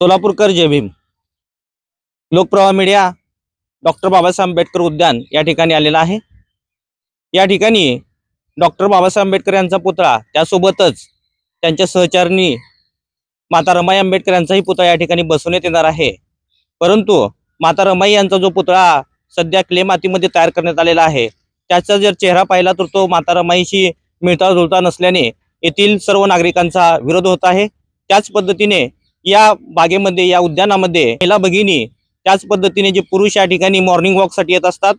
सोलापूरकर जय Bhim. Lokpravah media doctor Babasaheb Ambedkar उद्यान या ठिकाणी आलेला आहे। या ठिकाणी डॉक्टर बाबासाहेब आंबेडकर यांचा पुतळा, त्यासोबतच त्यांच्या सहचारिणी माता रमाई आंबेडकर यांचाही पुतळा या ठिकाणी बसवण्यात येणार आहे। परंतु माता रमाई यांचा जो पुतळा सध्या क्ले मातीमध्ये तयार करण्यात आलेला आहे, त्याचा जर चेहरा पाहिला तर तो माता रमाईशी मिळता जुळता नसल्याने येथील सर्व नागरिकांचा विरोध होत आहे। त्याच पद्धतीने या बागेमध्ये, या उद्यानामध्ये महिला भगिनी, त्याच पद्धतीने जे पुरुष या ठिकाणी मॉर्निंग वॉकसाठी येत असतात,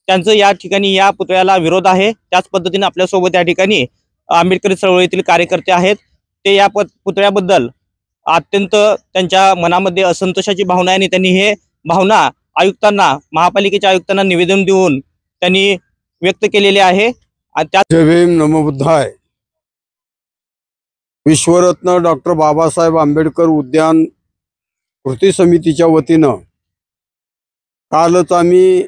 त्यांचं या ठिकाणी या पुतळ्याला विरोध आहे। त्याच पद्धतीने आपल्यासोबत या ठिकाणी आंबेडकरी चळवळीतील कार्यकर्ते आहेत। ते या पुतळ्याबद्दल अत्यंत त्यांच्या मनामध्ये असंतोषाची भावना आहे आणि त्यांनी हे भावना आयुक्तांना, महापालिकेच्या आयुक्तांना निवेदन देऊन त्यांनी व्यक्त केलेले आहे। जय भीम, नमो बुद्धाय। विश्वरत्न डॉक्टर बाबासाहेब आंबेडकर उद्यान कृती समितीच्या वतीनं कालच आम्ही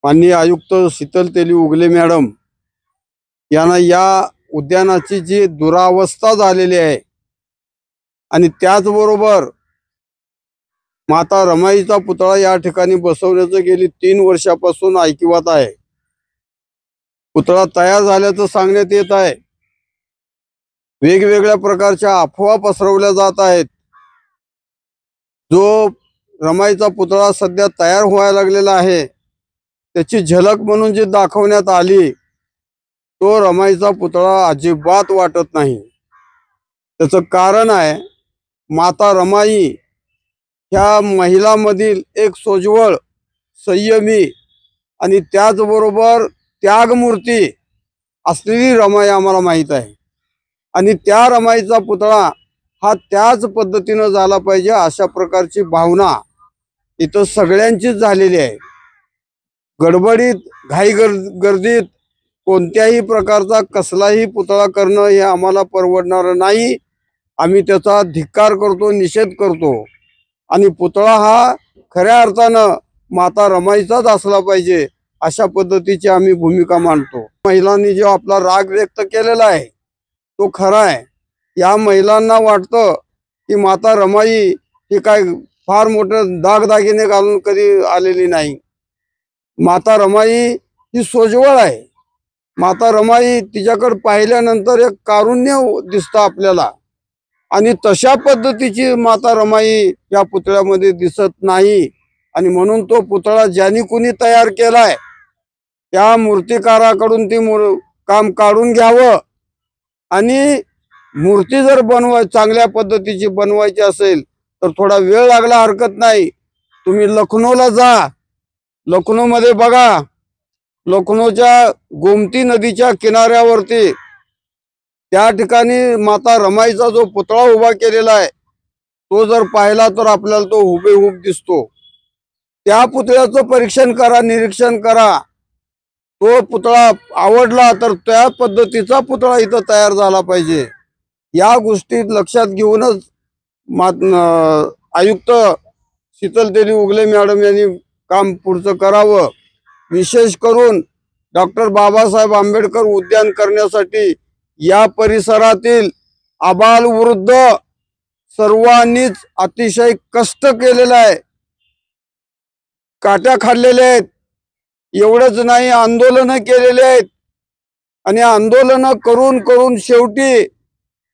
माननीय आयुक्त शीतल तेली उगले मॅडम यांना या उद्यानाची जी दुरावस्था झालेली आहे आणि त्याचबरोबर माता रमाईचा पुतळा या ठिकाणी बसवण्याचं गेली 3 वर्षापासून ऐकिवात आहे। पुतळा तयार झाल्याचं सांगण्यात येत आहे। वेगवेगळ्या प्रकारच्या अफवा पसरवल्या जात आहेत। जो रमाईचा पुतळा सध्या तयार व्हायला लागलेला आहे, त्याची झलक म्हणून जी दाखवण्यात आली, तो रमाईचा पुतळा अजिबात वाटत नाही। त्याचं कारण आहे, माता रमाई ह्या महिलांमधील एक सोज्वळ, संयमी आणि त्याचबरोबर त्यागमूर्ती असलेली रमाई आम्हाला माहीत आहे आणि त्या रमाईचा पुतळा हा त्याच पद्धतीनं झाला पाहिजे अशा प्रकारची भावना इथं सगळ्यांचीच झालेली आहे। गडबडीत, गर्दीत कोणत्याही प्रकारचा कसलाही पुतळा करणं हे आम्हाला परवडणार नाही। आम्ही त्याचा धिक्कार करतो, निषेध करतो आणि पुतळा हा खऱ्या अर्थानं माता रमाईचाच असला पाहिजे अशा पद्धतीची आम्ही भूमिका मांडतो। महिलांनी जो आपला राग व्यक्त केलेला आहे तो खरा आहे। या महिलांना वाटतं की माता रमाई ही काय फार मोठे दागदागिने घालून कधी आलेली नाही। माता रमाई ही सोज्वळ आहे। माता रमाई, तिच्याकडे पाहिल्यानंतर एक कारुण्य दिसतं आपल्याला आणि तशा पद्धतीची माता रमाई या पुतळ्यामध्ये दिसत नाही आणि म्हणून तो पुतळा ज्यांनी कुणी तयार केलाय त्या मूर्तिकाराकडून ती काम काढून घ्यावं आणि मूर्ती जर चांगल्या पद्धतीची बनवायची असेल तर थोडा वेळ लागला हरकत नाही। तुम्ही लखनौला जा, लखनौमध्ये बघा, लखनौच्या गोमती नदीच्या किनाऱ्यावरती त्या ठिकाणी माता रमाईचा जो पुतळा उभा केलेला आहे तो जर पाहिला तर आपल्याला तो हुबेहूब दिसतो। त्या पुतळ्याचं परीक्षण करा, निरीक्षण करा। तो पुतळा आवडला तर त्या पद्धतीचा पुतळा इथं तयार झाला पाहिजे। या गोष्टी लक्षात घेऊनच आयुक्त शीतल तेली उगले मॅडम यांनी काम पुढचं करावं। विशेष करून डॉक्टर बाबासाहेब आंबेडकर उद्यान करण्यासाठी या परिसरातील आबालवृद्ध सर्वांनीच अतिशय कष्ट केलेलं आहे, काट्या खाल्लेल्या आहेत। एवढंच नाही, आंदोलन केलेले आहेत आणि आंदोलन करून करून शेवटी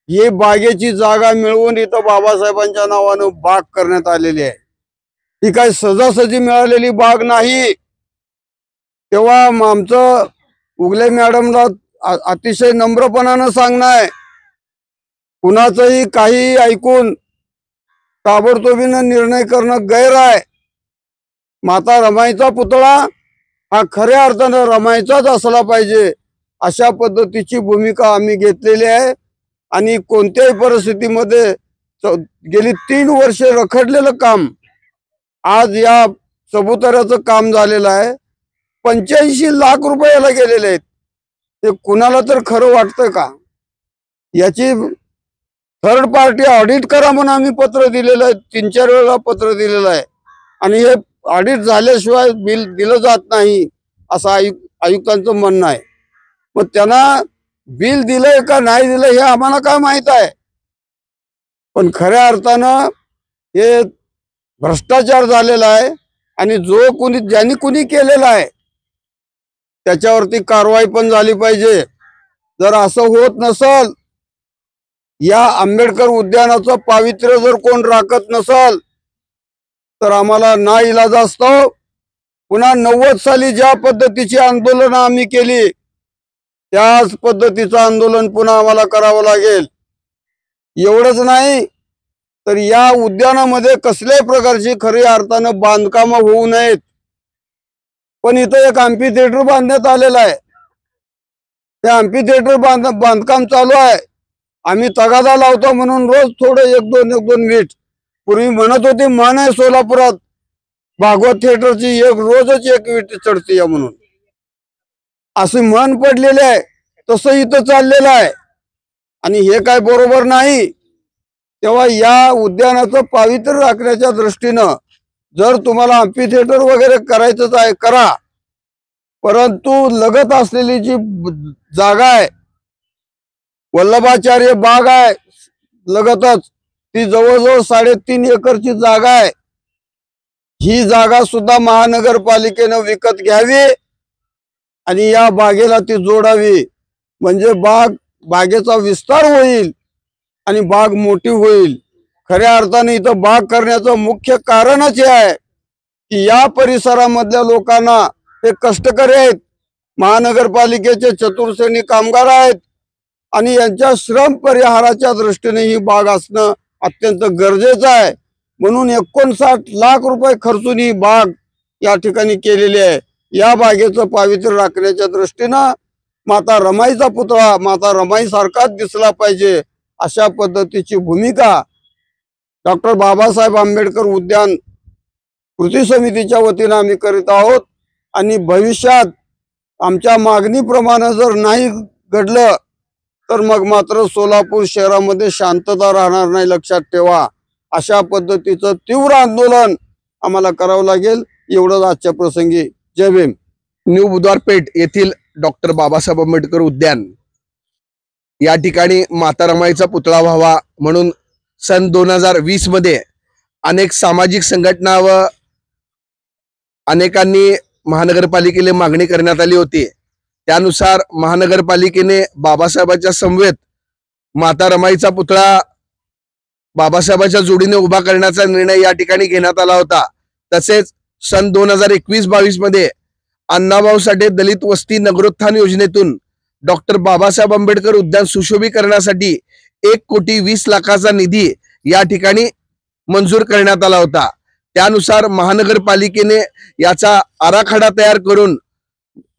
ही बागेची जागा मिळवून इथं बाबासाहेबांच्या नावानं बाग करण्यात आलेली आहे। ही काही सहजासहजी मिळालेली बाग नाही। तेव्हा आमचं उगले मॅडमला अतिशय नम्रपणानं सांगणं आहे, कुणाचंही काही ऐकून ताबडतोबीनं निर्णय करणं गैर आहे। माता रमाईचा पुतळा हा खऱ्या अर्थानं रमाईचाच असला पाहिजे अशा पद्धतीची भूमिका आम्ही घेतलेली आहे आणि कोणत्याही परिस्थितीमध्ये गेली 3 वर्षे रखडलेलं काम आज या चबुतऱ्याचं काम झालेलं आहे। 85 लाख रुपयाला गेलेले आहेत। ते कुणाला तर खरं वाटतं का? याची थर्ड पार्टी ऑडिट करा म्हणून आम्ही पत्र दिलेलं आहे, 3-4 वेळा पत्र दिलेलं आहे आणि हे ऑडिट झाल्याशिवाय बिल दिलं जात नाही असं आयुक्तांचं म्हणणं आहे। मग त्यांना बिल दिलंय का नाही दिलं हे आम्हाला काय माहित आहे? पण खऱ्या अर्थानं हे भ्रष्टाचार झालेला आहे आणि ज्यांनी कुणी केलेला आहे त्याच्यावरती कारवाई पण झाली पाहिजे। जर असं होत नसल, या आंबेडकर उद्यानाचं पावित्र्य जर कोण राखत नसल, तर आम्हाला नाइलाजास्तव पुन्हा 90 साली ज्या पद्धतीची आंदोलन आम्ही केली त्याच पद्धतीचं आंदोलन पुन्हा आम्हाला करावं लागेल। एवढंच नाही तर या उद्यानामध्ये कसल्याही प्रकारची खऱ्या अर्थानं बांधकामं होऊ नयेत। पण इथं एक अॅम्फी थिएटर बांधण्यात आलेलं आहे। त्या अॅम्फी थिएटर बांधकाम चालू आहे। आम्ही तगादा लावतो म्हणून रोज थोडं एक दोन वीट, पूर्वी म्हणत होती म्हण आहे सोलापुरात, भागवत थिएटरची रोजच एक वीट चढती या म्हणून, अशी म्हण पडलेली आहे। तसं इथं चाललेलं आहे आणि हे काय बरोबर नाही। तेव्हा या उद्यानाचं पावित्र्य राखण्याच्या दृष्टीनं जर तुम्हाला अॅम्फी थिएटर वगैरे करायचंच आहे करा, परंतु लगत असलेली जी जागा आहे, वल्लभाचार्य बाग आहे लगतच, ती जवळजवळ 3.5 एकरची जागा आहे। ही जागा सुद्धा महानगरपालिकेनं विकत घ्यावी आणि या बागेला ती जोडावी, म्हणजे बागेचा विस्तार होईल आणि बाग मोठी होईल। खऱ्या अर्थाने इथं बाग करण्याचं मुख्य कारणच हे आहे की या परिसरामधल्या लोकांना, हे कष्टकरी आहेत, महानगरपालिकेचे चतुर्श्रेणी कामगार आहेत आणि यांच्या श्रम परिहाराच्या दृष्टीने ही बाग असणं अत्यंत गरजेचं आहे। म्हणून 59 लाख रुपये खर्चून ही बाग या ठिकाणी केलेली आहे। या बागेचं पावित्र्य राखण्याच्या दृष्टीनं माता रमाईचा पुतळा माता रमाई सारखाच दिसला पाहिजे, अशा पद्धतीची भूमिका डॉक्टर बाबासाहेब आंबेडकर उद्यान कृती समितीच्या वतीनं आम्ही करीत आहोत। आणि भविष्यात आमच्या मागणीप्रमाणे जर नाही घडलं तर मग मात्र सोलापूर शहरामध्ये शांतता राहणार नाही, लक्षात ठेवा। अशा पद्धतीचं तीव्र आंदोलन आम्हाला करावं लागेल। एवढंच आजच्या प्रसंगी। जय भीम। न्यू बुधवारपेठ येथील डॉक्टर बाबासाहेब आंबेडकर उद्यान या ठिकाणी माता रमाईचा पुतळा व्हावा म्हणून सन 2020 मध्ये अनेक सामाजिक संघटना व अनेकांनी महानगरपालिकेला मागणी करण्यात आली होती। त्यानुसार महानगरपालिकेने बाबासाहेबांच्या समवेत माता रमाईचा पुतळा बाबासाहेबांच्या जोडीने उभा करण्याचा निर्णय या ठिकाणी घेण्यात आला होता। तसेच सन 2021-22 मध्ये अण्णाभाऊ साठे दलित वस्ती नगरोत्थान योजनेतून डॉक्टर बाबासाहेब आंबेडकर उद्यान सुशोभीकरणासाठी 1,20,00,000 निधी या ठिकाणी मंजूर करण्यात आला होता। त्यानुसार महानगरपालिकेने याचा आराखडा तयार करून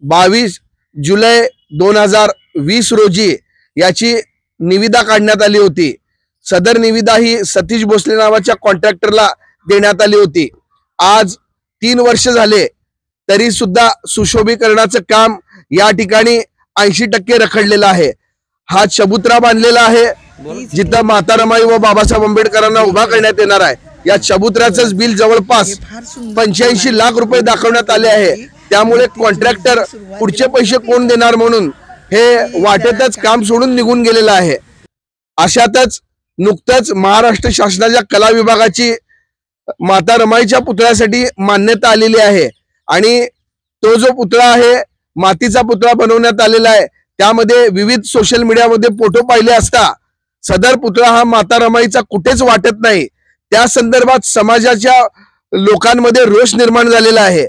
22 जुलै 2020 रोजी याची निविदा काढण्यात आली होती। सदर निविदा ही सतीश भोसले नावाच्या कॉन्ट्रॅक्टरला देण्यात आली होती। आज 3 वर्ष झाले तरी सुद्धा सुशोभीकरणाचं काम या ठिकाणी 80% रखडलेलं आहे। हा चबुतरा बांधलेला आहे जिथं माता रमाई व बाबासाहेब आंबेडकरांना उभा करण्यात येणार आहे। या चबुतऱ्याचंच बिल जवळपास 85 लाख रुपये दाखवण्यात आले आहे। त्यामुळे कॉन्ट्रॅक्टर पुढचे पैसे कोण देणार म्हणून हे वाटेतच काम सोडून निघून गेलेलं आहे। अशातच नुकतंच महाराष्ट्र शासनाच्या कला विभागाची माता रमाईच्या पुतळ्यासाठी मान्यता आलेली आहे आणि तो जो पुतळा आहे मातीचा पुतळा बनवण्यात आलेला आहे। त्यामध्ये विविध सोशल मीडियामध्ये फोटो पाहिले असता सदर पुतळा हा माता रमाईचा कुठेच वाटत नाही। त्या संदर्भात समाजाच्या लोकांमध्ये रोष निर्माण झालेला आहे।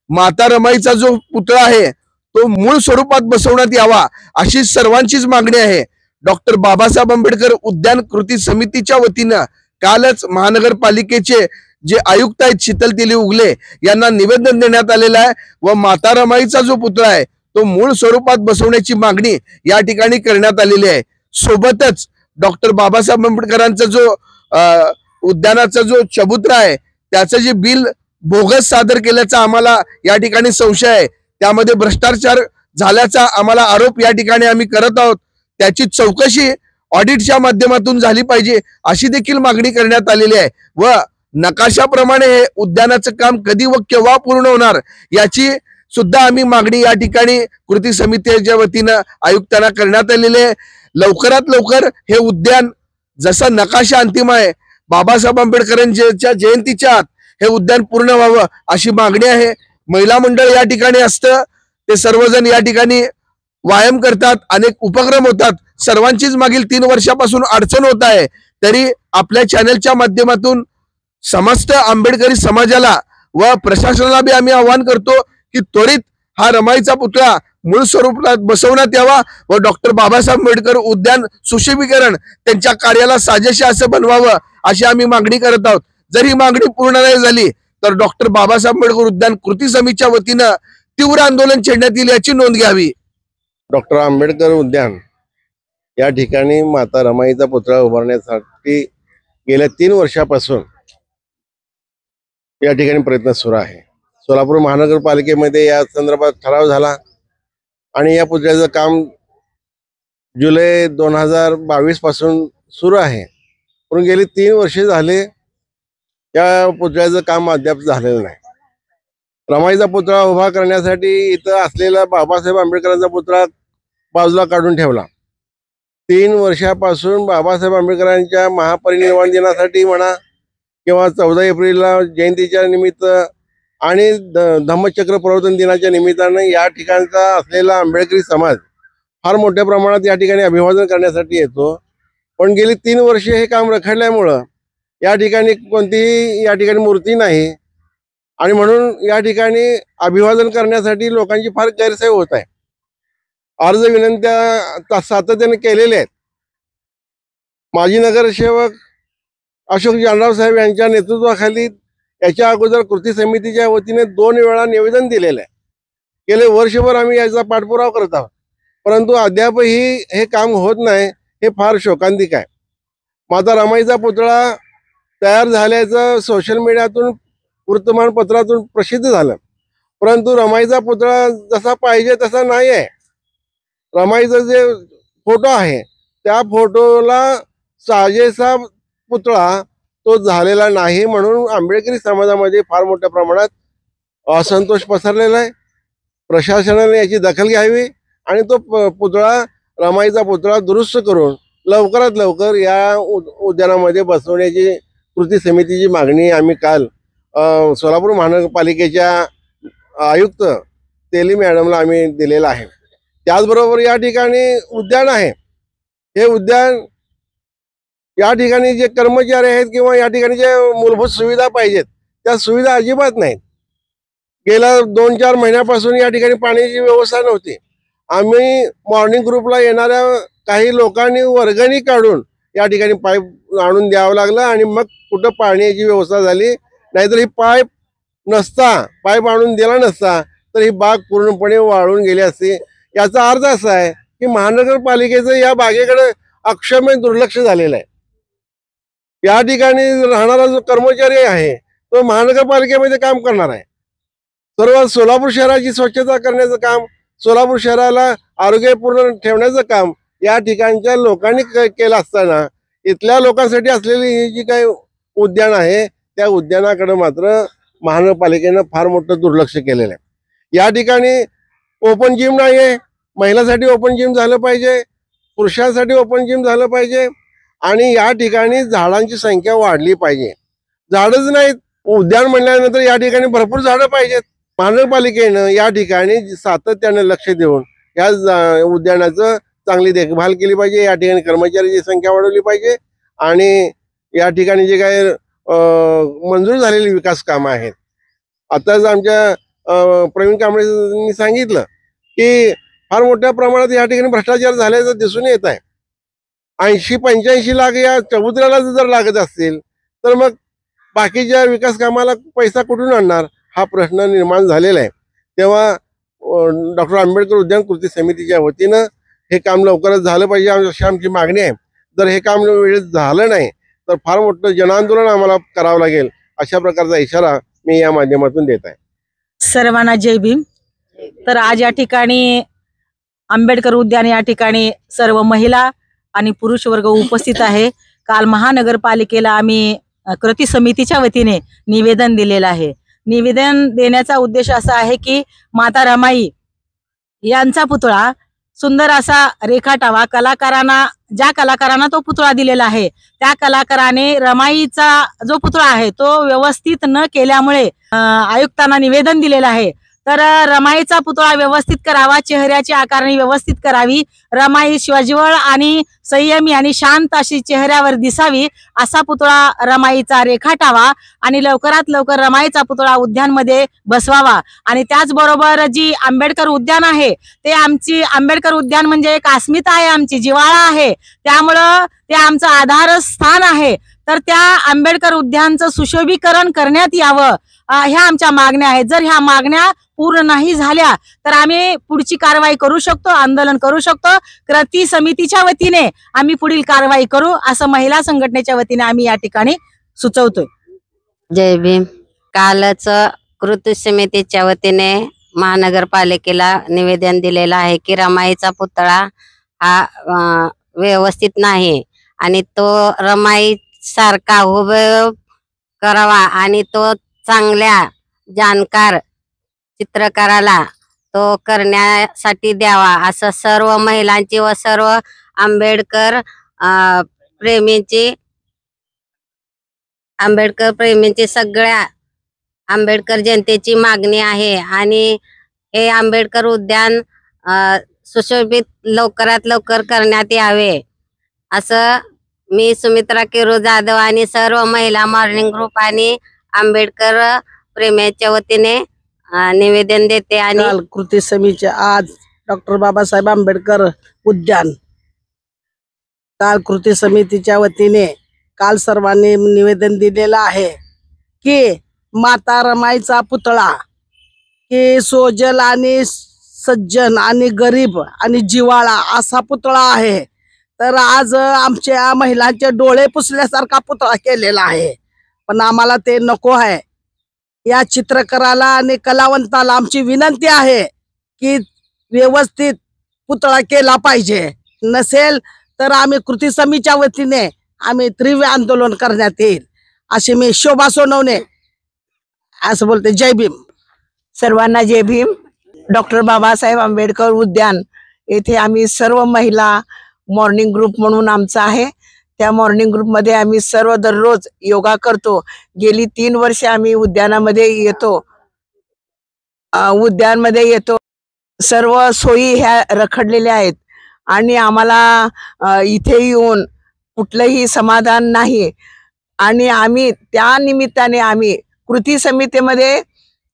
माता रमाईचा जो पुतळा आहे तो मूळ स्वरूपात बसवण्यात यावा अशी सर्वांचीच मागणी आहे। डॉक्टर बाबासाहेब आंबेडकर उद्यान कृती समितीच्या वतीनं कालच महानगरपालिकेचे जे आयुक्त आहेत शीतल तेली उगले यांना निवेदन देण्यात आलेलं आहे व माता रमाईचा जो पुतळा आहे तो मूळ स्वरूपात बसवण्याची मागणी या ठिकाणी करण्यात आलेली आहे। सोबतच डॉक्टर बाबासाहेब आंबेडकरांचा जो उद्यानाचा जो चबुतरा आहे त्याचं जे बिल बोगस सादर केल्याचा आम्हाला या ठिकाणी संशय आहे। त्यामध्ये भ्रष्टाचार झाल्याचा आम्हाला आरोप या ठिकाणी आम्ही करत आहोत। त्याची चौकशी ऑडिटच्या माध्यमातून झाली पाहिजे अशी देखील मागणी करण्यात आलेली आहे व नकाशाप्रमाणे हे उद्यानाचं काम कधी व केव्हा पूर्ण होणार याची सुद्धा आम्ही मागणी या ठिकाणी कृती समितीच्या वतीनं आयुक्तांना करण्यात आलेली आहे। लवकरात लवकर हे उद्यान जसा नकाशा अंतिम आहे बाबासाहेब आंबेडकरांच्या जयंतीच्या आत हे उद्यान पूर्ण व्हावं अशी मागणी आहे. महिला मंडळ या ठिकाणी असतं, ते सर्वजण या ठिकाणी व्यायाम करतात, अनेक उपक्रम होतात. सर्वांचीच मागील 3 वर्षापासून अडचण होत आहे. तरी आपल्या चॅनलच्या माध्यमातून समस्त आंबेडकरी समाजाला व प्रशासनाला बी आम्ही आवाहन करतो की त्वरित हा रमाईचा पुतळा मूळ स्वरूपात बसवण्यात यावा व डॉक्टर बाबासाहेब आंबेडकर उद्यान सुशोभीकरण त्यांच्या कार्याला साजेसे असं बनवावं अशी आम्ही मागणी करत आहोत. जर ही मागणी पूर्ण नाही झाली तर डॉक्टर बाबासाहेब आंबेडकर उद्यान कृती समितीच्या वतीनं तीव्र आंदोलन छेडण्यात येईल याची नोंद घ्यावी. डॉक्टर आंबेडकर उद्यान या ठिकाणी माता रमाईचा पुतळा उभारण्यासाठी गेल्या 3 वर्षापासून या ठिकाणी प्रयत्न सुरू आहे. सोलापूर महानगरपालिकेमध्ये या संदर्भात ठराव झाला आणि या पुतळ्याचं काम जुलै 2022 पासून सुरू आहे. पण गेली 3 वर्षे झाले या पुतळ्याचं काम अद्याप झालेलं नाही. रमाईचा पुतळा उभा करण्यासाठी इथं असलेला बाबासाहेब आंबेडकरांचा पुतळा बाजूला काढून ठेवला. 3 वर्षापासून बाबासाहेब आंबेडकरांच्या महापरिनिर्वाण दिनासाठी म्हणा किंवा 14 एप्रिलला जयंतीच्या निमित्त आणि धम्मचक्र प्रवर्तन दिनाच्या निमित्तानं या ठिकाणचा असलेला आंबेडकरी समाज फार मोठ्या प्रमाणात या ठिकाणी अभिवादन करण्यासाठी येतो. पण गेली 3 वर्षे हे काम रखडल्यामुळं या ठिकाणी कोणतीही या ठिकाणी मूर्ती नाही आणि म्हणून या ठिकाणी अभिवादन करण्यासाठी लोकांची फार गैरसोय होत आहे. अर्ज विनंत्या सातत्याने केलेल्या आहेत. माजी नगरसेवक अशोक जानराव साहेब यांच्या नेतृत्वाखाली याच्या अगोदर कृती समितीच्या वतीने 2 वेळा निवेदन दिलेलं आहे. गेले वर्षभर आम्ही याचा पाठपुरावा करत आहोत, परंतु अद्यापही हे काम होत नाही. हे फार शोकांतिक आहे. माता रमाईचा पुतळा तयार झाल्याचं सोशल मीडियातून वर्तमानपत्रातून प्रसिद्ध झालं, परंतु रमाईचा पुतळा जसा पाहिजे तसा नाही आहे. रमाईचा जे फोटो आहे त्या फोटोला साजेसा पुतळा तो झालेला नाही, म्हणून आंबेडकरी समाजामध्ये फार मोठ्या प्रमाणात असंतोष पसरलेला आहे. प्रशासनाने याची दखल घ्यावी आणि तो पुतळा रमाईचा पुतळा दुरुस्त करून लवकरात लवकर या उद्यानामध्ये बसवण्याची कृती समितीची मागणी आम्ही काल सोलापूर महानगरपालिकेच्या आयुक्त तेली मॅडमला आम्ही दिलेला आहे. त्याचबरोबर या ठिकाणी उद्यान आहे. हे उद्यान या ठिकाणी जे कर्मचारी आहेत किंवा या ठिकाणी जे मूलभूत सुविधा पाहिजेत त्या सुविधा अजिबात नाहीत. गेल्या 2-4 महिन्यापासून या ठिकाणी पाण्याची व्यवस्था नव्हती. आम्ही मॉर्निंग ग्रुपला येणाऱ्या काही लोकांनी वर्गणी काढून या ठिकाणी पाईप आणून द्यावं लागलं आणि मग कुठं पाण्याची व्यवस्था झाली. नाहीतर ही पाईप आणून दिला नसता तर ही बाग पूर्णपणे वाळून गेली असती. याचा अर्थ असा आहे की महानगरपालिकेचं या बागेकडे अक्षम्य दुर्लक्ष झालेलं आहे. या ठिकाणी राहणारा जो कर्मचारी आहे तो महानगरपालिकेमध्ये काम करणार आहे. सर्व सोलापूर शहराची स्वच्छता करण्याचं काम, सोलापूर शहराला आरोग्यपूर्ण ठेवण्याचं काम या ठिकाणच्या लोकांनी केलं असताना इथल्या लोकांसाठी असलेली ही जी काही उद्यान आहे त्या उद्यानाकडे मात्र महानगरपालिकेनं फार मोठं दुर्लक्ष केलेलं आहे. या ठिकाणी ओपन जिम नाही आहे. महिलांसाठी ओपन जिम झालं पाहिजे, पुरुषांसाठी ओपन जिम झालं पाहिजे आणि या ठिकाणी झाडांची संख्या वाढली पाहिजे. झाडच नाहीत. उद्यान म्हणल्यानंतर या ठिकाणी भरपूर झाडं पाहिजेत. महानगरपालिकेनं या ठिकाणी सातत्याने लक्ष देऊन या उद्यानाचं चांगली देखभाल केली पाहिजे. या ठिकाणी कर्मचाऱ्यांची संख्या वाढवली पाहिजे आणि या ठिकाणी जे काही मंजूर झालेली विकास कामं आहेत, आताच आमच्या प्रवीण कांबळेंनी सांगितलं की फार मोठ्या प्रमाणात या ठिकाणी भ्रष्टाचार झाल्याचं दिसून येत आहे. 80-85 लाख या चबुतऱ्याला जर लागत असतील तर मग बाकीच्या विकास कामाला पैसा कुठून आणणार हा प्रश्न निर्माण झालेला आहे. तेव्हा डॉक्टर आंबेडकर उद्यान कृती समितीच्या वतीनं हे काम लवकरच झालं पाहिजे अशी आमची मागणी आहे. जर हे काम वेळेत झालं नाही तर फार मोठं जनआंदोलन आम्हाला करावं लागेल अशा प्रकारचा इशारा मी या माध्यमातून देत आहे. सर्वांना जय भीम. तर आज या ठिकाणी आंबेडकर उद्यान या ठिकाणी सर्व महिला आणि पुरुष वर्ग उपस्थित आहे. काल महानगरपालिकेला आम्ही कृती समितीच्या वतीने निवेदन दिलेलं आहे. निवेदन देण्याचा उद्देश असा आहे की माता रमाई यांचा पुतळा सुंदर असा रेखाटावा. ज्या कलाकारांना तो पुतळा दिलेला आहे त्या कलाकाराने रमाईचा जो पुतळा आहे तो व्यवस्थित न केल्यामुळे आयुक्तांना निवेदन दिलेलं आहे. तर रमाईचा पुतळा व्यवस्थित करावा, चेहऱ्याची आकारणी व्यवस्थित करावी, रमाई स्वज्वळ आणि संयमी आणि शांत अशी चेहऱ्यावर दिसावी असा पुतळा रमाईचा रेखाटावा आणि लवकरात लवकर रमाईचा पुतळा उद्यानमध्ये बसवावा. आणि त्याचबरोबर जी आंबेडकर उद्यान आहे ते आमची आंबेडकर उद्यान म्हणजे एक अस्मिता आहे, आमची जिव्हाळा आहे, त्यामुळं ते आमचं आधारस्थान आहे. तर त्या आंबेडकर उद्यानचं सुशोभीकरण करण्यात यावं ह्या आमच्या मागण्या आहेत. जर ह्या मागण्या पूर्ण नाही झाल्या तर आम्ही पुढची कारवाई करू शकतो, आंदोलन करू शकतो. कृती समितीच्या वतीने आम्ही पुढील कारवाई करू असं महिला संघटनेच्या वतीने आम्ही या ठिकाणी सुचवतोय. जय भीम. कालच कृती समितीच्या वतीने महानगरपालिकेला निवेदन दिलेलं आहे की रमाईचा पुतळा हा व्यवस्थित नाही आणि तो रमाई सारखा हुबेहूब करावा आणि तो चांगल्या जाणकार चित्रकाराला तो करण्यासाठी द्यावा असं सर्व महिलांची व सर्व आंबेडकर प्रेमींची सगळ्या आंबेडकर जनतेची मागणी आहे. आणि हे आंबेडकर उद्यान सुशोभित लवकरात लवकर करण्यात यावे असं मी सुमित्रा किरू जाधव आणि सर्व महिला मॉर्निंग ग्रुप आणि आंबेडकर प्रेमीच्या वतीने निवेदन देते. आणि काल कृती समितीचे आज डॉक्टर बाबासाहेब आंबेडकर उद्यान काल कृती समितीच्या वतीने काल सर्वांनी निवेदन दिलेलं आहे की माता रमाईचा पुतळा की सोजल आणि सज्जन आणि गरीब आणि जिवाळा असा पुतळा आहे. तर आज आमच्या महिलांचे डोळे पुसल्यासारखा पुतळा केलेला आहे, पण आम्हाला ते नको आहे. या चित्रकाराला आणि कलावंताला आमची विनंती आहे की व्यवस्थित पुतळा केला पाहिजे. नसेल तर आम्ही कृती समितीच्या वतीने आम्ही तीव्र आंदोलन करण्यात येईल अशी मी शोभा सोनवणे असं बोलते. जय भीम. सर्वांना जय भीम. डॉक्टर बाबासाहेब आंबेडकर उद्यान येथे आम्ही सर्व महिला मॉर्निंग ग्रुप म्हणून आमचा आहे. त्या मॉर्निंग ग्रुपमध्ये आम्ही सर्व दररोज योगा करतो. गेली 3 वर्ष आम्ही उद्यानामध्ये येतो. सर्व सोयी ह्या रखडलेल्या आहेत आणि आम्हाला इथे येऊन कुठलंही समाधान नाही. आणि आम्ही त्या निमित्ताने आम्ही कृती समितीमध्ये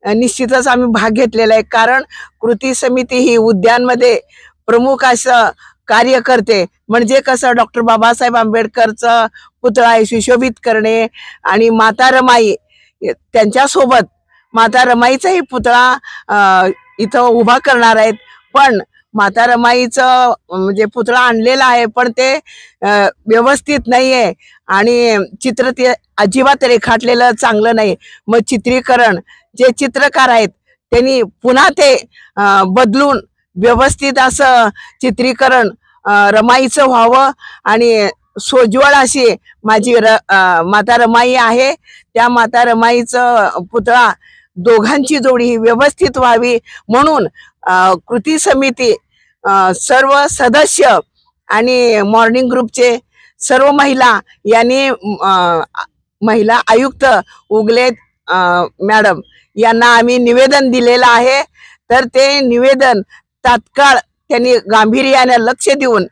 निश्चितच आम्ही भाग घेतलेला आहे. कारण कृती समिती ही उद्यानमध्ये प्रमुख असं कार्य करते. म्हणजे कसं डॉक्टर बाबासाहेब आंबेडकरचं पुतळा सुशोभित करणे आणि माता रमाई त्यांच्यासोबत माता रमाईचाही पुतळा इथं उभा करणार आहेत. पण माता रमाईचं म्हणजे पुतळा आणलेला आहे पण ते व्यवस्थित नाहीये आणि चित्र ते अजिबात रेखाटलेलं चांगलं नाही. मग चित्रीकरण जे चित्रकार आहेत त्यांनी पुन्हा ते बदलून व्यवस्थित असं चित्रीकरण रमाईचं व्हावं. आणि सोज्वळ अशी माझी माता रमाई आहे, त्या माता रमाईचं पुतळा दोघांची जोडी ही व्यवस्थित व्हावी म्हणून कृती समिती सर्व सदस्य आणि मॉर्निंग ग्रुपचे सर्व महिला यांनी महिला आयुक्त उगले मॅडम यांना आम्ही निवेदन दिलेलं आहे. तर ते निवेदन तात्काळ त्यांनी गांभीर्याने लक्ष देऊन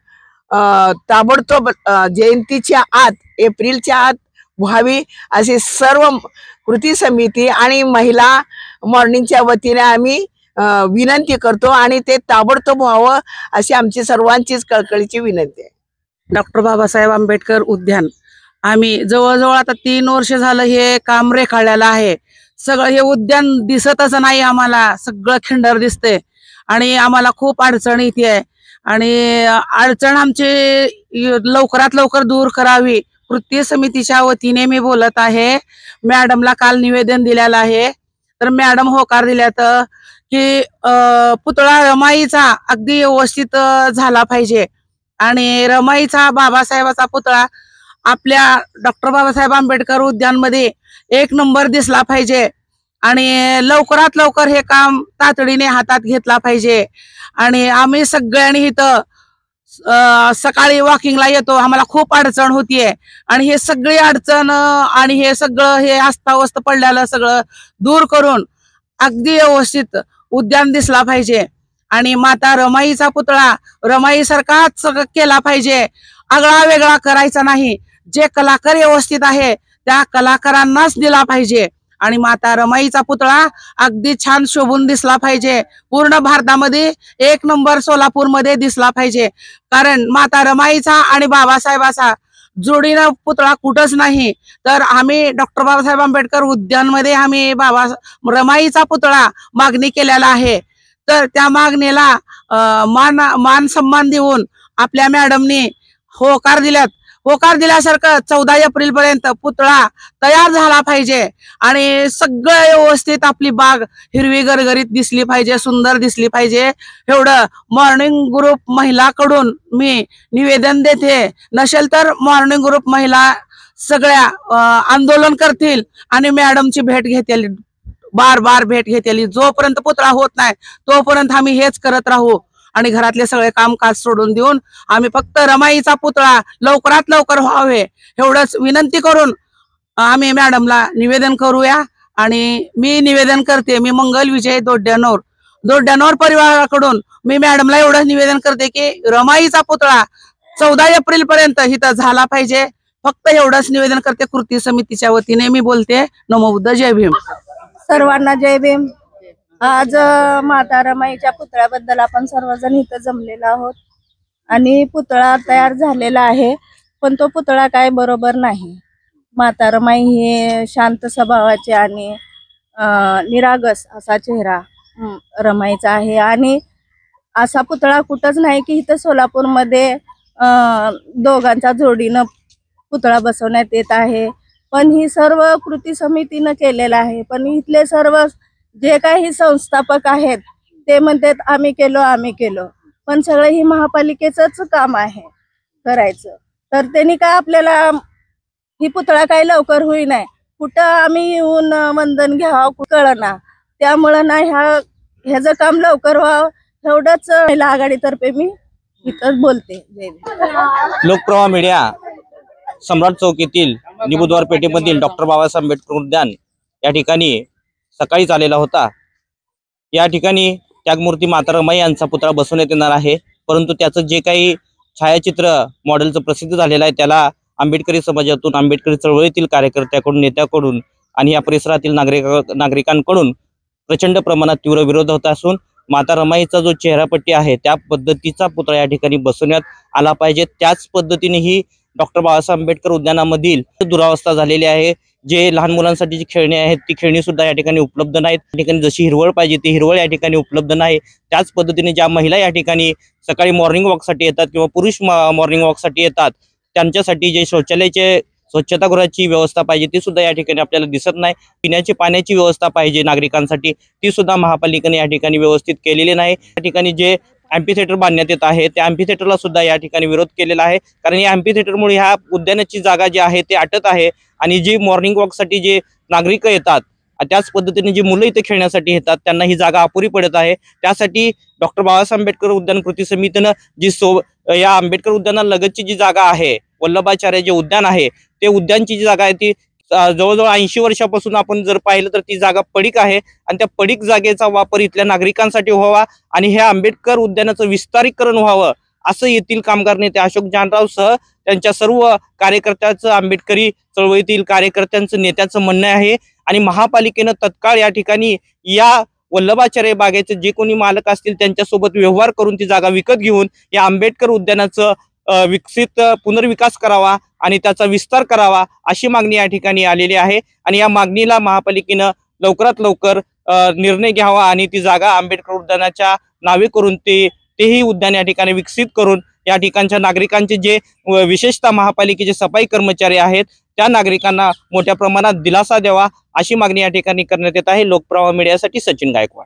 ताबडतोब जयंतीच्या आत एप्रिलच्या आत व्हावी अशी सर्व कृती समिती आणि महिला मॉर्निंगच्या वतीने आम्ही विनंती करतो आणि ते ताबडतोब व्हावं अशी आमची सर्वांचीच कळकळीची विनंती आहे. डॉक्टर बाबासाहेब आंबेडकर उद्यान आम्ही जवळजवळ आता 3 वर्ष झालं हे काम रेखाळलेलं आहे. सगळं हे उद्यान दिसतच नाही, आम्हाला सगळं खिंडर दिसते आणि आम्हाला खूप अडचण येते आहे. आणि अडचण आमची लवकरात लवकर दूर करावी कृती समितीच्या वतीने मी बोलत आहे. मॅडमला काल निवेदन दिलेलं आहे तर मॅडम होकार दिल्यात की पुतळा रमाईचा अगदी व्यवस्थित झाला पाहिजे आणि रमाईचा बाबासाहेबाचा पुतळा आपल्या डॉक्टर बाबासाहेब आंबेडकर उद्यानमध्ये 1 नंबर दिसला पाहिजे आणि लवकरात लवकर हे काम तातडीने हातात घेतला पाहिजे. आणि आम्ही सगळ्यांनी इथं सकाळी वॉकिंगला येतो. आम्हाला खूप अडचण होतीये आणि हे सगळी अडचण आणि हे सगळं हे अस्ताव्यस्त पडलेलं सगळं दूर करून अगदी व्यवस्थित उद्यान दिसला पाहिजे. आणि माता रमाईचा पुतळा रमाईसारखाच केला पाहिजे, आगळा वेगळा करायचा नाही. जे कलाकार व्यवस्थित आहे त्या कलाकारांनाच दिला पाहिजे. आणि माता रमाईचा पुतळा अगदी छान शोभून दिसला पाहिजे. पूर्ण भारतामध्ये 1 नंबर सोलापूरमध्ये दिसला पाहिजे. कारण माता रमाईचा आणि बाबासाहेबाचा जोडीनं पुतळा कुठंच नाही. तर आम्ही डॉक्टर बाबासाहेब आंबेडकर उद्यानमध्ये आम्ही रमाईचा पुतळा मागणी केलेला आहे. तर त्या मागणीला मान सन्मान देऊन आपल्या मॅडमनी होकार दिल्यासारखं 14 एप्रिल पर्यंत पुतळा तयार झाला पाहिजे. आणि सगळं व्यवस्थित आपली बाग हिरवी गरगरीत दिसली पाहिजे, सुंदर दिसली पाहिजे. एवढं मॉर्निंग ग्रुप महिलाकडून मी निवेदन देते. नसेल तर मॉर्निंग ग्रुप महिला सगळ्या आंदोलन करतील आणि मॅडमची भेट घेतील, बार भेट घेतली. जोपर्यंत पुतळा होत नाही तोपर्यंत आम्ही हेच करत राहू आणि घरातले सगळे कामकाज सोडून देऊन आम्ही फक्त रमाईचा पुतळा लवकरात लवकर व्हावे एवढंच विनंती करून आम्ही मॅडमला निवेदन करूया. आणि मी निवेदन करते, मी मंगल विजय दोड्यानोर परिवाराकडून मी मॅडमला एवढं निवेदन करते की रमाईचा पुतळा 14 एप्रिल पर्यंत इथं झाला पाहिजे. फक्त एवढंच निवेदन करते. कृती समितीच्या वतीने मी बोलते. नमो बुद्ध, जय भीम. सर्वांना जय भीम. आज माता रमाईच्या पुतळ्याबद्दल आपण सर्वजण इथं जमलेलो आहोत आणि पुतळा तयार झालेला आहे, पण तो पुतळा काय बरोबर नाही. माता रमाई हे शांत स्वभावाचे आणि निरागस असा चेहरा रमाईचा आहे. आणि असा पुतळा कुठंच नाही की इथं सोलापूरमध्ये दोघांच्या जोडीनं पुतळा बसवण्यात येत आहे. पण ही सर्व कृती समितीनं केलेलं आहे. पण इथले सर्व जे काही संस्थापक आहेत ते म्हणतात आम्ही केलो, पण सगळं ही महापालिकेचंच काम आहे करायचं. तर त्यांनी काय आपल्याला ही पुतळा काही लवकर होई नाही, कुठं आम्ही येऊन वंदन घ्यावं कळना. त्यामुळं ना ह्याचं काम लवकर व्हावं एवढंच महिला आघाडीतर्फे मी इथं बोलते. जय भीम. लोकप्रवाह मीडिया सम्राट चौक येथील निबुधवार पेठेमधील डॉक्टर बाबासाहेब आंबेडकर उद्यान या ठिकाणी सकाळीच आलेला होता. या ठिकाणी त्यागमूर्ती माता रमाई यांचा पुतळा बसवण्यात येणार आहे, परंतु त्याचं जे काही छायाचित्र मॉडेलचं प्रसिद्ध झालेलं आहे त्याला आंबेडकरी समाजातून, आंबेडकरी चळवळीतील कार्यकर्त्याकडून, नेत्याकडून आणि या परिसरातील नागरिकांकडून प्रचंड प्रमाणात तीव्र विरोध होत असून माता रमाईचा जो चेहरापट्टी आहे त्या पद्धतीचा पुतळा या ठिकाणी बसवण्यात आला पाहिजे. त्याच पद्धतीने ही डॉक्टर बाबासाहेब आंबेडकर उद्यानामधील दुरावस्था झालेली आहे. जे लहान मुलांसाठी जी खेळणी आहेत ती खेळणी सुद्धा या ठिकाणी उपलब्ध नाहीत. या ठिकाणी जशी हिरवळ पाहिजे ती हिरवळ या ठिकाणी उपलब्ध नाही. त्याच पद्धतीने ज्या महिला या ठिकाणी सकाळी मॉर्निंग वॉकसाठी येतात किंवा पुरुष मॉर्निंग वॉकसाठी येतात त्यांच्यासाठी जे शौचालयाचे स्वच्छतागृहाची व्यवस्था पाहिजे ती सुद्धा या ठिकाणी आपल्याला दिसत नाही. पिण्याची पाण्याची व्यवस्था पाहिजे नागरिकांसाठी ती सुद्धा महापालिकेने या ठिकाणी व्यवस्थित केलेली नाही. या ठिकाणी जे एम्पी थिएटर बांधण्यात येत आहे त्या एम्पी थिएटरला सुद्धा या ठिकाणी विरोध केलेला आहे. कारण या एम्पी थिएटरमुळे ह्या उद्यानाची जागा जी आहे ते आटत आहे आणि जी मॉर्निंग वॉकसाठी जे नागरिक येतात त्याच पद्धतीने जी मुलं इथे खेळण्यासाठी येतात त्यांना ही जागा अपुरी पडत आहे. त्यासाठी डॉक्टर बाबासाहेब आंबेडकर उद्यान कृती समितीनं जी या आंबेडकर उद्यानालगतची जी जागा आहे वल्लभाचार्य जे उद्यान आहे ते उद्यानची जी जागा आहे ती जवळजवळ 80 वर्षापासून आपण जर पाहिलं तर ती जागा पडीक आहे आणि त्या पडीक जागेचा वापर इथल्या नागरिकांसाठी व्हावा आणि हे आंबेडकर उद्यानाचं विस्तारीकरण व्हावं असं येथील कामगार नेते अशोक जानराव सह त्यांच्या सर्व कार्यकर्त्याचं, आंबेडकरी चळवळीतील कार्यकर्त्यांचं, नेत्याचं म्हणणं आहे. आणि महापालिकेनं तत्काळ या ठिकाणी या वल्लभाचार्य बागेचे जे कोणी मालक असतील त्यांच्यासोबत व्यवहार करून ती जागा विकत घेऊन या आंबेडकर उद्यानाचं पुनर्विकास करावा आणि त्याचा विस्तार करावा अशी मागणी या ठिकाणी आलेली आहे. आणि या मागणीला महापालिकेनं लवकरात लवकर निर्णय घ्यावा आणि ती जागा आंबेडकर उद्यानाच्या नावे करून तेही उद्यान या ठिकाणी विकसित करून या ठिकाणच्या नागरिकांचे जे विशेषतः महापालिकेचे सफाई कर्मचारी आहेत त्या नागरिकांना मोठ्या प्रमाणात दिलासा द्यावा अशी मागणी या ठिकाणी करण्यात येत आहे. लोकप्रवाह मीडियासाठी सचिन गायकवाड.